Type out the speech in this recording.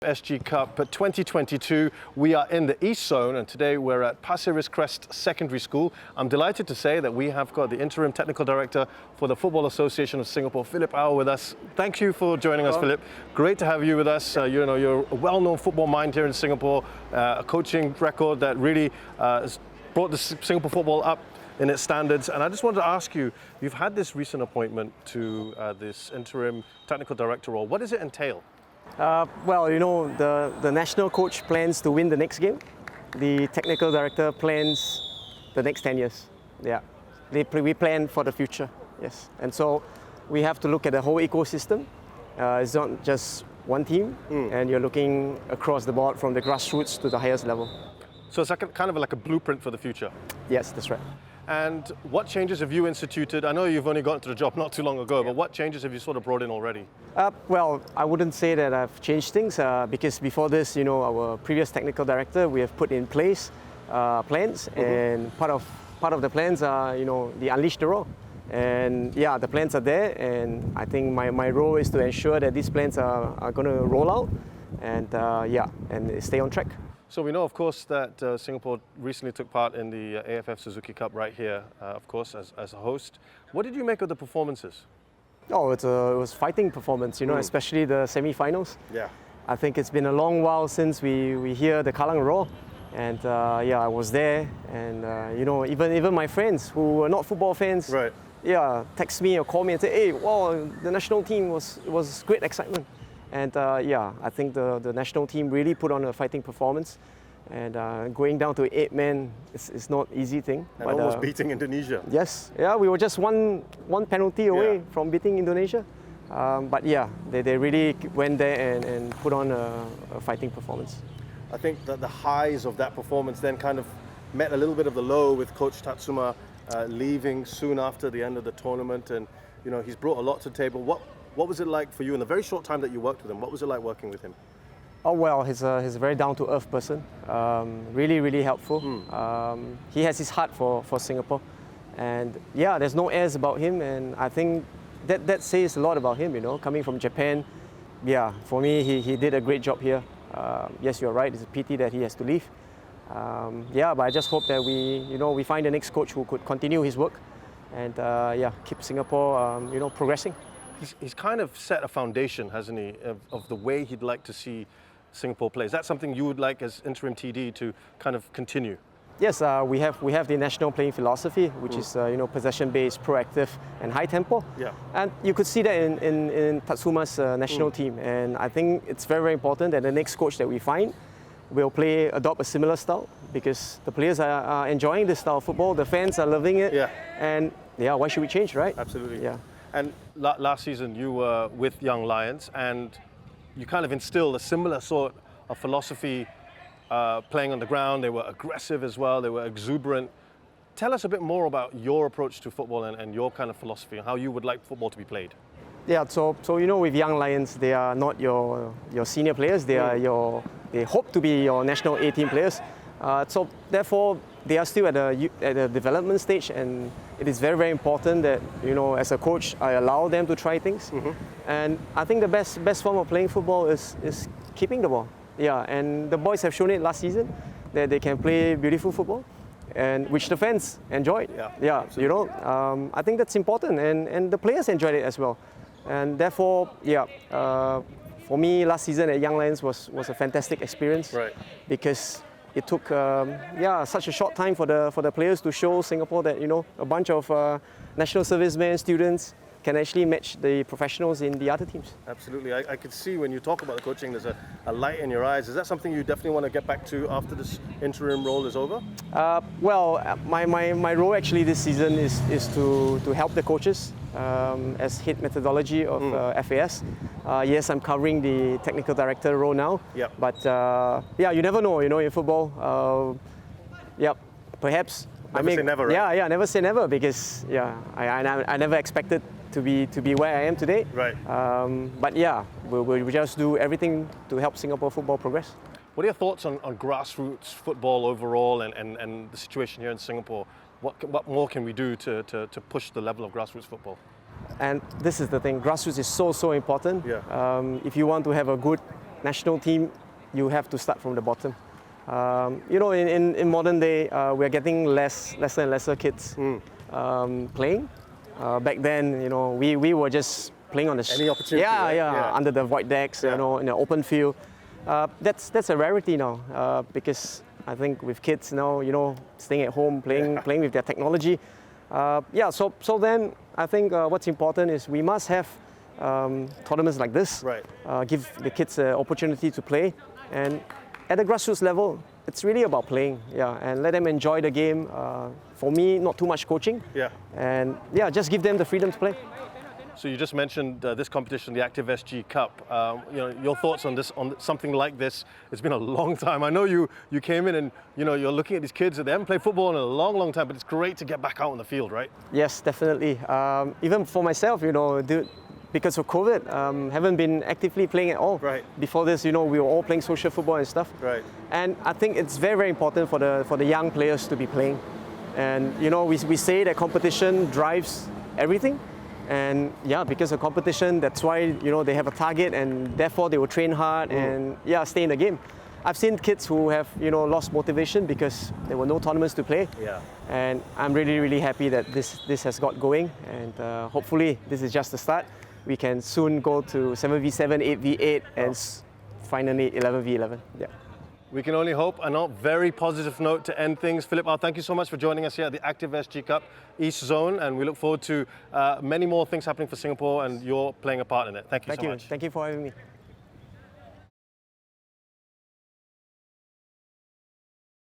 SG Cup 2022. We are in the East Zone and today we're at Pasir Ris Crest Secondary School. I'm delighted to say that we have got the Interim Technical Director for the Football Association of Singapore, Philippe, with us. Thank you for joining us, Philippe. Great to have you with us. You're a well-known football mind here in Singapore, a coaching record that really has brought the Singapore football up in its standards. And I just wanted to ask you, you've had this recent appointment to this Interim Technical Director role. What does it entail? The national coach plans to win the next game. The technical director plans the next 10 years. Yeah, we plan for the future, yes. And so we have to look at the whole ecosystem. It's not just one team, and you're looking across the board from the grassroots to the highest level. So it's like kind of like a blueprint for the future? Yes, that's right. And what changes have you instituted? I know you've only gotten to the job not too long ago, but what changes have you sort of brought in already? I wouldn't say that I've changed things because before this, our previous technical director, we have put in place plans, and part of the plans are, the Unleash the Raw. And yeah, the plans are there, and I think my role is to ensure that these plans are going to roll out and stay on track. So we know, of course, that Singapore recently took part in the AFF Suzuki Cup right here, of course, as a host. What did you make of the performances? Oh, it was fighting performance, especially the semi-finals. Yeah. I think it's been a long while since we hear the Kallang Roar. And I was there, and even my friends who were not football fans, right, text me or call me and say, hey, wow, the national team was great excitement. And I think the national team really put on a fighting performance. And going down to 8 men is not an easy thing. And almost beating Indonesia. Yes, we were just one penalty away from beating Indonesia. They really went there and put on a fighting performance. I think that the highs of that performance then kind of met a little bit of the low with Coach Tsuma leaving soon after the end of the tournament. And he's brought a lot to the table. What was it like for you in the very short time that you worked with him? What was it like working with him? Oh, well, he's a very down-to-earth person, really, really helpful. He has his heart for Singapore. And there's no airs about him, and I think that says a lot about him, coming from Japan. Yeah, for me, he did a great job here. Yes, you're right, it's a pity that he has to leave. But I just hope that we find the next coach who could continue his work and keep Singapore progressing. He's kind of set a foundation, hasn't he, of the way he'd like to see Singapore play. Is that something you would like as Interim TD to kind of continue? Yes, we have the national playing philosophy, which is possession-based, proactive, and high tempo. Yeah. And you could see that in Tsuma's national team. And I think it's very, very important that the next coach that we find will adopt a similar style, because the players are enjoying this style of football. The fans are loving it. Yeah. And why should we change, right? Absolutely. Yeah. And last season you were with Young Lions and you kind of instilled a similar sort of philosophy playing on the ground. They were aggressive as well, they were exuberant. Tell us a bit more about your approach to football and your kind of philosophy and how you would like football to be played. Yeah, so with Young Lions, they are not your senior players, they hope to be your national A-team players. So therefore, they are still at the development stage, and it is very, very important that, as a coach, I allow them to try things. And I think the best form of playing football is keeping the ball. Yeah, and the boys have shown it last season that they can play beautiful football, and which the fans enjoyed. I think that's important, and the players enjoyed it as well. And therefore, for me, last season at Young Lions was a fantastic experience, right, because it took such a short time for the players to show Singapore that a bunch of national servicemen, students can actually match the professionals in the other teams. Absolutely. I could see when you talk about the coaching, there's a light in your eyes. Is that something you definitely want to get back to after this interim role is over? My role actually this season is to help the coaches as head methodology of FAS. Yes, I'm covering the technical director role now. Yep. But you never know, in football. Perhaps. Never say never, right? Never say never, because I never expected to be where I am today. Right. We'll just do everything to help Singapore football progress. What are your thoughts on grassroots football overall and the situation here in Singapore? What more can we do to push the level of grassroots football? And this is the thing, grassroots is so important. Yeah. If you want to have a good national team, you have to start from the bottom. You know, in modern day, we're getting lesser and lesser kids playing. Back then, you know, we were just playing on the Any opportunity, right? Yeah. under the void decks, you know, in the open field. That's a rarity now because I think with kids now, you know, staying at home, playing with their technology. So then I think what's important is we must have tournaments like this. Right. Give the kids an opportunity to play, and at the grassroots level, it's really about playing, and let them enjoy the game. For me, not too much coaching, and just give them the freedom to play. So you just mentioned this competition, the ActiveSG Cup. You know, your thoughts on this, on something like this? It's been a long time. I know you came in and you know you're looking at these kids that they haven't played football in a long time, but it's great to get back out on the field, right? Yes, definitely. Even for myself, you know, because of COVID, haven't been actively playing at all. Right. Before this, you know, we were all playing social football and stuff. Right. And I think it's very important for the young players to be playing. And you know, we say that competition drives everything. And because of competition, that's why, you know, they have a target and therefore they will train hard and stay in the game. I've seen kids who have, you know, lost motivation because there were no tournaments to play. Yeah. And I'm really happy that this has got going, and hopefully this is just the start. We can soon go to 7v7, 8v8, and finally 11v11. Yeah. We can only hope. And on a very positive note to end things, Philippe, thank you so much for joining us here at the ActiveSG Cup East Zone, and we look forward to many more things happening for Singapore, and you're playing a part in it. Thank you so much. Thank you for having me.